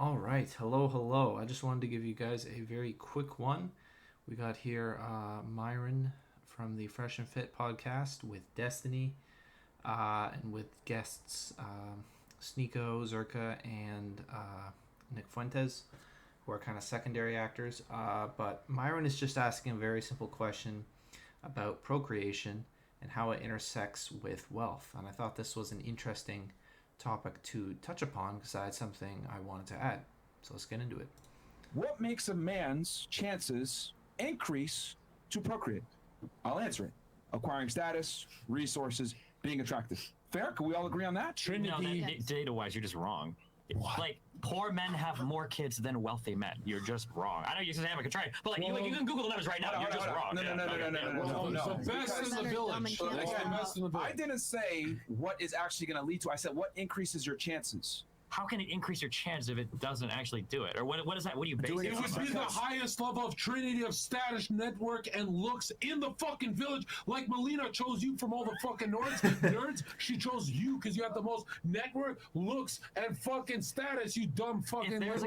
All right, hello. I just wanted to give you guys a very quick one. We got here Myron from the Fresh and Fit podcast with Destiny and with guests Sneeko, Zerka, and Nick Fuentes, who are kind of secondary actors. But Myron is just asking a very simple question about procreation and how it intersects with wealth. And I thought this was an interesting topic to touch upon because I had something I wanted to add. So let's get into it. What makes a man's chances increase to procreate? I'll answer it. Acquiring status, resources, being attractive. Fair? Can we all agree on that? Trinity. No, data-wise, you're just wrong. What? Like, poor men have more kids than wealthy men. You're just wrong. I know you say I'm gonna try it, but like, you can Google the numbers right now. You're just wrong. No. The best in the village. I didn't say what is actually going to lead to. I said what increases your chances. How can it increase your chance if it doesn't actually do it? Or what is that? What do you base it on? It would be the highest level of trinity of status, network, and looks in the fucking village. Like Melina chose you from all the fucking nerds. She chose you because you have the most network, looks, and fucking status, you dumb fucking If there's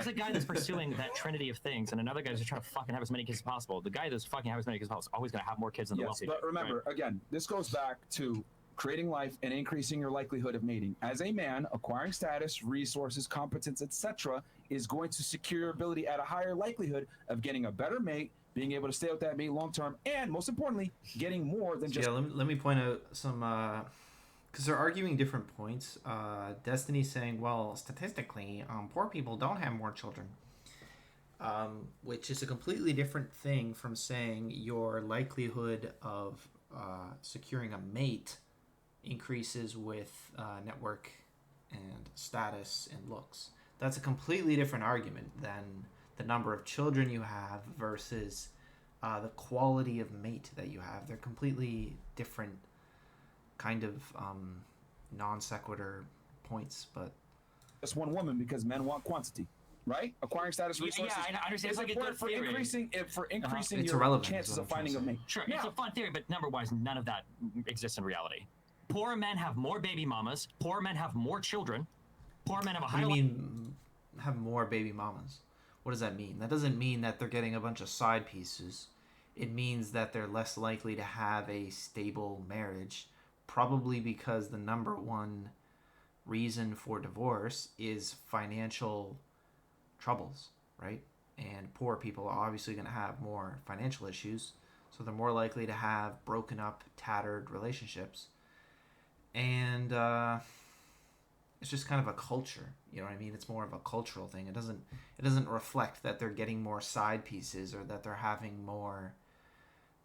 a guy that's bitch. pursuing that trinity of things and another guy who's trying to fucking have as many kids as possible, the guy that's fucking have as many kids as possible is always going to have more kids than the wealthy. But remember, again, this goes back to creating life and increasing your likelihood of mating. As a man, acquiring status, resources, competence, etc., is going to secure your ability at a higher likelihood of getting a better mate, being able to stay with that mate long term, and most importantly, getting more than just. Yeah, let me point out some because they're arguing different points. Destiny's saying, well, statistically, poor people don't have more children, which is a completely different thing from saying your likelihood of securing a mate increases with network and status and looks. That's a completely different argument than the number of children you have versus the quality of mate that you have. They're completely different kind of non sequitur points, but just one woman because men want quantity, right? Acquiring status, resources. Yeah, I understand. Is It's like important for increasing It's your irrelevant, chances is what of I'm finding a trying to mate. Sure, Now, it's a fun theory, but number-wise, none of that exists in reality. Poor men have more baby mamas. Poor men have more children. Poor men have a what do higher. you mean have more baby mamas? What does that mean? That doesn't mean that they're getting a bunch of side pieces. It means that they're less likely to have a stable marriage, probably because the number one reason for divorce is financial troubles, right? And poor people are obviously going to have more financial issues, so they're more likely to have broken up, tattered relationships. And it's just kind of a culture, you know what I mean? It's more of a cultural thing. It doesn't reflect that they're getting more side pieces or that they're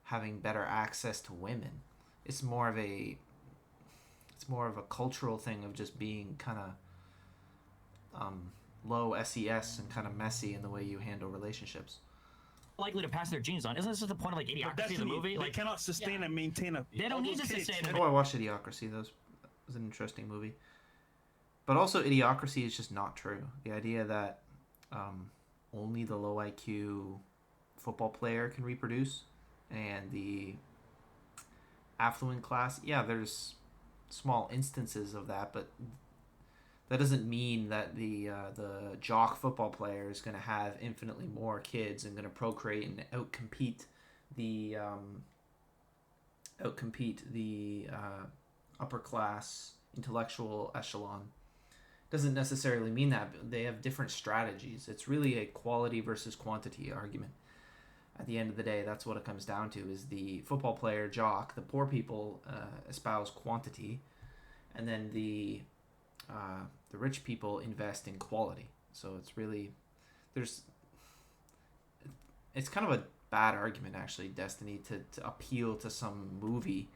having better access to women. It's more of a cultural thing of just being kind of low SES and kind of messy in the way you handle relationships. Likely to pass their genes on. Isn't this just the point of like idiocracy of the movie? They Like, cannot sustain and maintain a. they don't need to kids. sustain Oh, I watched Idiocracy. That was an interesting movie. But also, Idiocracy is just not true. The idea that only the low IQ football player can reproduce and the affluent class, yeah, there's small instances of that, but that doesn't mean that the jock football player is going to have infinitely more kids and going to procreate and outcompete the upper class intellectual echelon. Doesn't necessarily mean that. They have different strategies. It's really a quality versus quantity argument. At the end of the day, that's what it comes down to, is the football player jock. The poor people espouse quantity, and then the rich people invest in quality. So it's really it's kind of a bad argument, actually, Destiny, to appeal to some movie,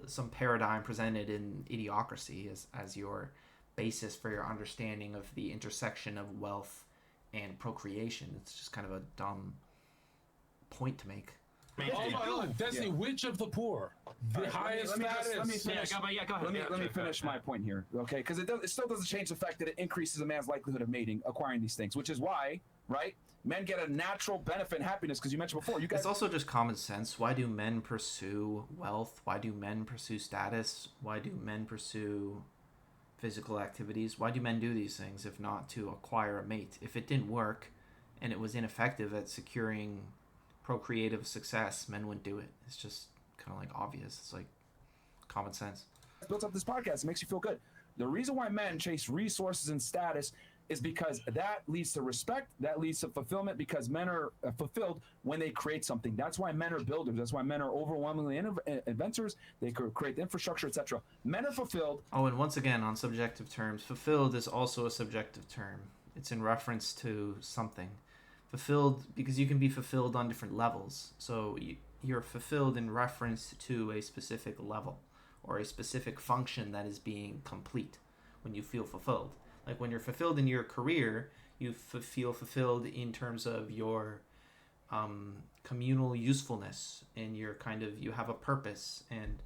some paradigm presented in Idiocracy as your basis for your understanding of the intersection of wealth and procreation. It's just kind of a dumb point to make. Hold on, Destiny, which of the poor? The highest status? Let me finish. Go ahead. Let me finish my point here, okay? Because it still doesn't change the fact that it increases a man's likelihood of mating, acquiring these things, which is why, right? Men get a natural benefit and happiness, because you mentioned before. You guys. It's also just common sense. Why do men pursue wealth? Why do men pursue status? Why do men pursue physical activities. Why do men do these things if not to acquire a mate? If it didn't work and it was ineffective at securing procreative success, men wouldn't do it. It's just kind of like obvious. It's like common sense. Built up this podcast. It makes you feel good. The reason why men chase resources and status is because that leads to respect, that leads to fulfillment, because men are fulfilled when they create something. That's why men are builders. That's why men are overwhelmingly inventors. They could create the infrastructure, etc. Men are fulfilled. Oh, and once again, on subjective terms, fulfilled is also a subjective term. It's in reference to something. Fulfilled, because you can be fulfilled on different levels. So you're fulfilled in reference to a specific level or a specific function that is being complete when you feel fulfilled. Like when you're fulfilled in your career, you feel fulfilled in terms of your communal usefulness, and you're you have a purpose, and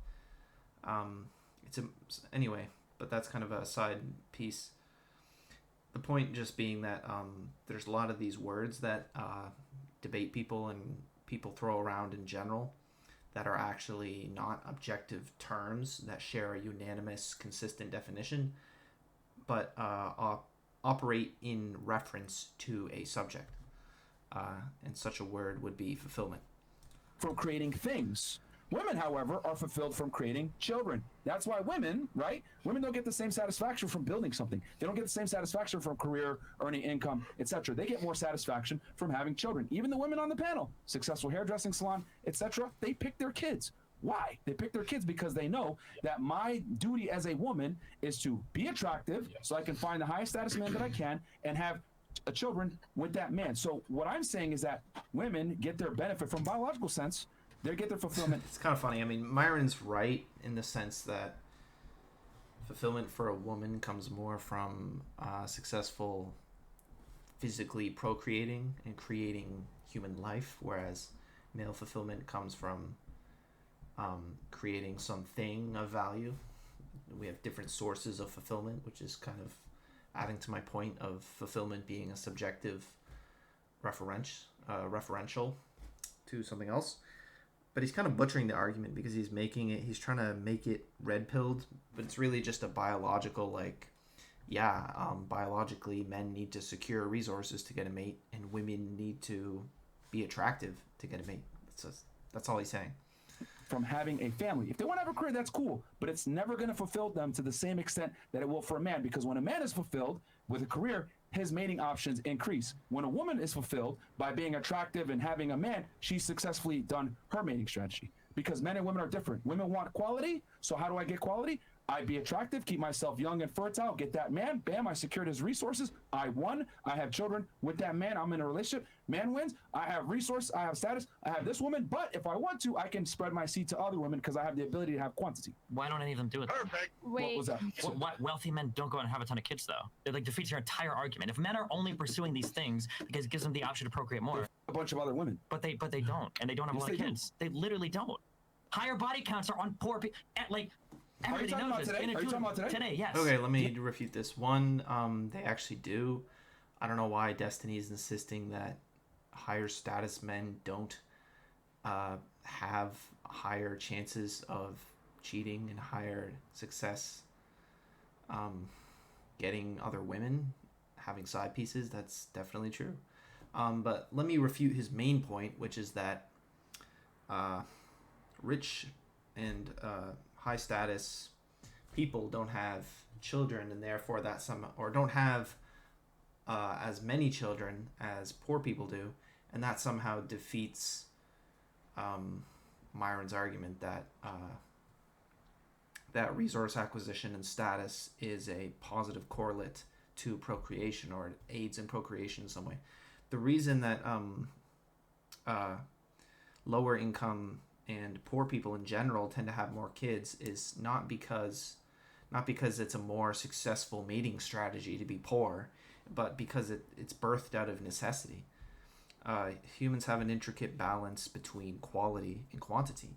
anyway, but that's kind of a side piece. The point just being that there's a lot of these words that debate people and people throw around in general that are actually not objective terms that share a unanimous, consistent definition, but operate in reference to a subject. And such a word would be fulfillment. From creating things. Women, however, are fulfilled from creating children. That's why women, right? Women don't get the same satisfaction from building something. They don't get the same satisfaction from career, earning income, etc. They get more satisfaction from having children. Even the women on the panel, successful hairdressing salon, etc., they pick their kids. Why? They pick their kids because they know that my duty as a woman is to be attractive so I can find the highest status man that I can and have children with that man. So what I'm saying is that women get their benefit from biological sense. They get their fulfillment. It's kind of funny. I mean, Myron's right in the sense that fulfillment for a woman comes more from successful physically procreating and creating human life, whereas male fulfillment comes from creating something of value. We have different sources of fulfillment, which is kind of adding to my point of fulfillment being a subjective referential to something else. But he's kind of butchering the argument because he's trying to make it red-pilled, but it's really just a biological, biologically men need to secure resources to get a mate, and women need to be attractive to get a mate. That's all he's saying. From having a family. If they want to have a career, that's cool, but it's never going to fulfill them to the same extent that it will for a man, because when a man is fulfilled with a career, his mating options increase. When a woman is fulfilled by being attractive and having a man, she's successfully done her mating strategy. Because men and women are different. Women want quality, so how do I get quality? I be attractive, keep myself young and fertile, get that man, bam, I secured his resources, I won, I have children with that man, I'm in a relationship, man wins, I have resource, I have status, I have this woman, but if I want to, I can spread my seed to other women because I have the ability to have quantity. Why don't any of them do it? Perfect. What Wait, was that? What wealthy men don't go out and have a ton of kids, though? It defeats your entire argument. If men are only pursuing these things because it gives them the option to procreate more, A bunch of other women. but they don't, and they don't have Yes, a lot of they do. kids. They literally don't. Higher body counts are on poor people. Everybody talking knows about this. today? In a Are you talking about today? Today, yes. Okay, let me refute this. One, they actually do. I don't know why Destiny is insisting that higher status men don't have higher chances of cheating and higher success getting other women, having side pieces. That's definitely true. But let me refute his main point, which is that rich and high status people don't have children, and therefore don't have as many children as poor people do, and that somehow defeats Myron's argument that that resource acquisition and status is a positive correlate to procreation, or it aids in procreation in some way. The reason that lower income and poor people in general tend to have more kids is not because it's a more successful mating strategy to be poor, but because it's birthed out of necessity. Humans have an intricate balance between quality and quantity.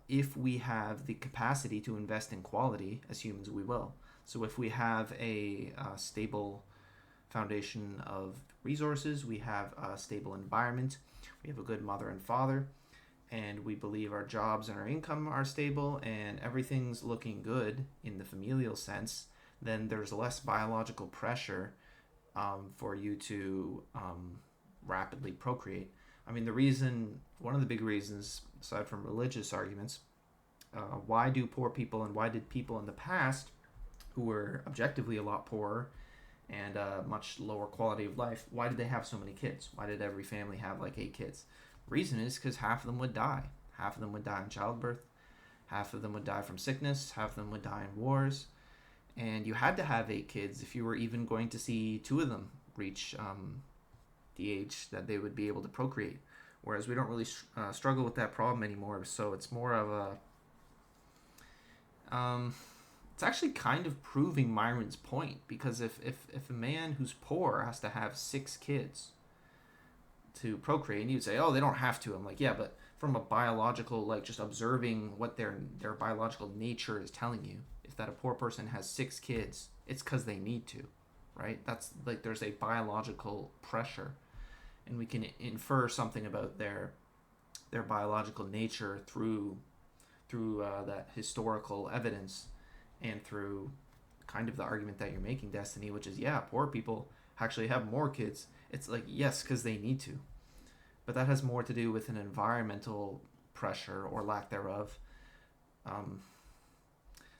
If we have the capacity to invest in quality, as humans we will. So if we have a stable foundation of resources, we have a stable environment, we have a good mother and father, and we believe our jobs and our income are stable and everything's looking good in the familial sense, then there's less biological pressure for you to rapidly procreate. I mean, one of the big reasons, aside from religious arguments, why do poor people and why did people in the past who were objectively a lot poorer and much lower quality of life, why did they have so many kids? Why did every family have like 8 kids? Reason is because half of them would die. Half of them would die in childbirth. Half of them would die from sickness. Half of them would die in wars. And you had to have 8 kids if you were even going to see 2 of them reach the age that they would be able to procreate. Whereas we don't really struggle with that problem anymore. So it's more of a... it's actually kind of proving Myron's point, because if a man who's poor has to have 6 kids to procreate, and you'd say, oh, they don't have to. I'm like, yeah, but from a biological, like just observing what their biological nature is telling you, if that a poor person has 6 kids, it's because they need to, right? That's like there's a biological pressure, and we can infer something about their biological nature through that historical evidence and through kind of the argument that you're making, Destiny, which is, yeah, poor people actually have more kids. It's like, yes, because they need to. But that has more to do with an environmental pressure or lack thereof.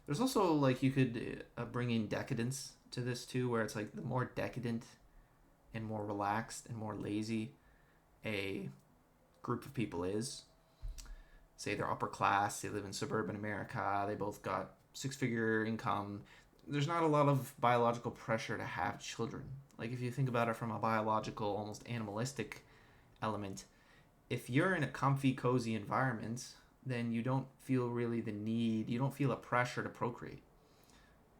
There's also, like, you could bring in decadence to this too, where it's like the more decadent and more relaxed and more lazy a group of people is, say they're upper class, they live in suburban America, they both got 6-figure income, there's not a lot of biological pressure to have children. Like, if you think about it from a biological, almost animalistic element, if you're in a comfy, cozy environment, then you don't feel really the need, you don't feel a pressure to procreate.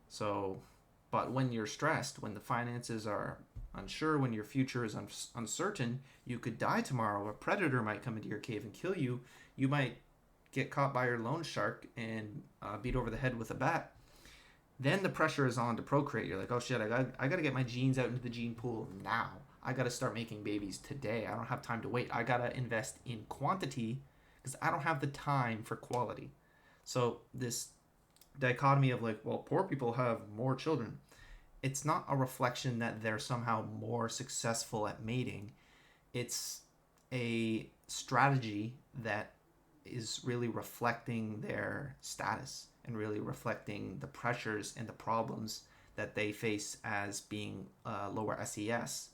So, but when you're stressed, when the finances are unsure, when your future is uncertain, you could die tomorrow, a predator might come into your cave and kill you, you might get caught by your loan shark and beat over the head with a bat, then the pressure is on to procreate. You're like, oh shit, I gotta get my genes out into the gene pool now. I gotta start making babies today. I don't have time to wait. I gotta invest in quantity because I don't have the time for quality. So this dichotomy of like, well, poor people have more children, it's not a reflection that they're somehow more successful at mating. It's a strategy that is really reflecting their status and really reflecting the pressures and the problems that they face as being lower SES.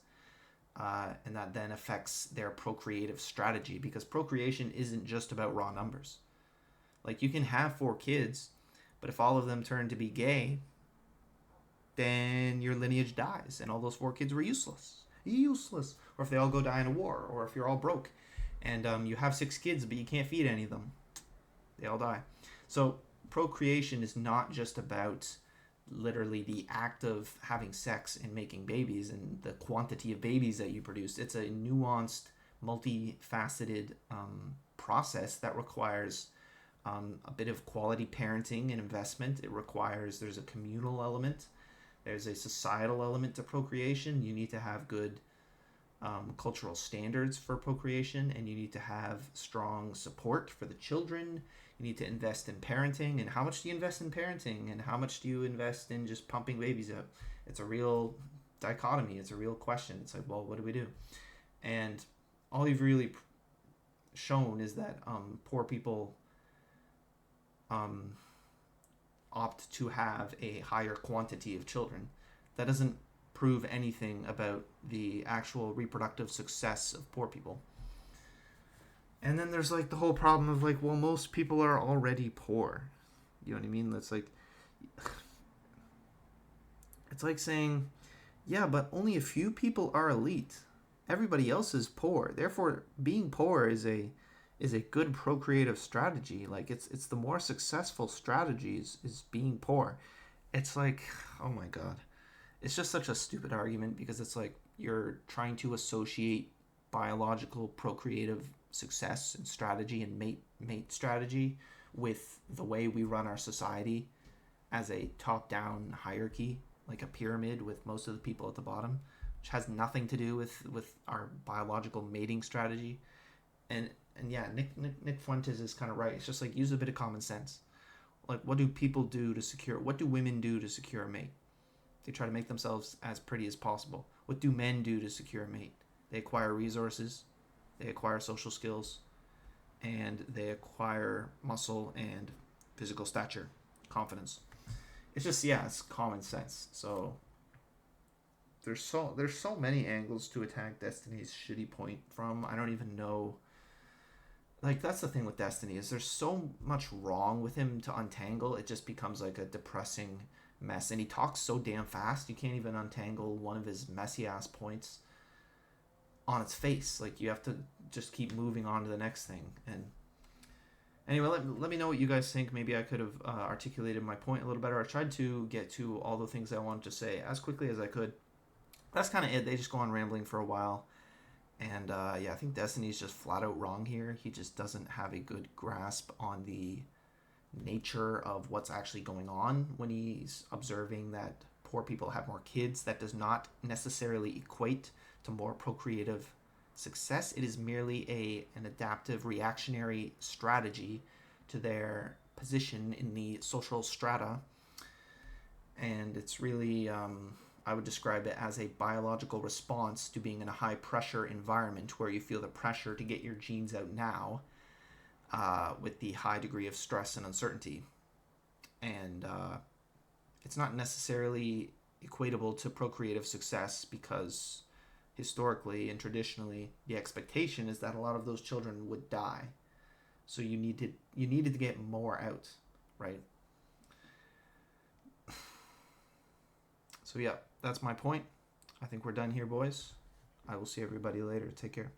And that then affects their procreative strategy, because procreation isn't just about raw numbers. Like, you can have 4 kids, but if all of them turn to be gay, then your lineage dies and all those 4 kids were useless. Or if they all go die in a war, or if you're all broke and you have 6 kids but you can't feed any of them, they all die. So procreation is not just about literally the act of having sex and making babies and the quantity of babies that you produce. It's a nuanced, multifaceted process that requires a bit of quality parenting and investment. There's a communal element, there's a societal element to procreation. You need to have good cultural standards for procreation, and you need to have strong support for the children. You need to invest in parenting. And how much do you invest in parenting, and how much do you invest in just pumping babies out? It's a real dichotomy. It's a real question. It's like, well, what do we do? And all you've really shown is that poor people opt to have a higher quantity of children. That doesn't prove anything about the actual reproductive success of poor people. And then there's like the whole problem of like, well, most people are already poor. You know what I mean? That's like, it's like saying, yeah, but only a few people are elite. Everybody else is poor. Therefore, being poor is a good procreative strategy. Like, it's the more successful strategies is being poor. It's like, oh my god. It's just such a stupid argument, because it's like you're trying to associate biological procreative success and strategy and mate strategy with the way we run our society as a top-down hierarchy, like a pyramid with most of the people at the bottom, which has nothing to do with our biological mating strategy. And yeah, Nick Fuentes is kind of right. It's just like, use a bit of common sense. Like, what do women do to secure a mate? They try to make themselves as pretty as possible. What do men do to secure a mate? They acquire resources, they acquire social skills, and they acquire muscle and physical stature, confidence. It's just, yeah, it's common sense. So there's so many angles to attack Destiny's shitty point from. I don't even know. Like, that's the thing with Destiny, is there's so much wrong with him to untangle. It just becomes like a depressing mess, and he talks so damn fast you can't even untangle one of his messy ass points on its face. Like, you have to just keep moving on to the next thing. And anyway, let me know what you guys think. Maybe I could have articulated my point a little better. I tried to get to all the things I wanted to say as quickly as I could. That's kind of it. They just go on rambling for a while. And yeah, I think Destiny's just flat out wrong here. He just doesn't have a good grasp on the nature of what's actually going on when he's observing that poor people have more kids. That does not necessarily equate to more procreative success. It is merely an adaptive reactionary strategy to their position in the social strata. And it's really, I would describe it as a biological response to being in a high pressure environment where you feel the pressure to get your genes out now, with the high degree of stress and uncertainty. And it's not necessarily equatable to procreative success, because historically and traditionally the expectation is that a lot of those children would die. So you needed to get more out, right? So yeah, that's my point. I think we're done here, boys. I will see everybody later. Take care.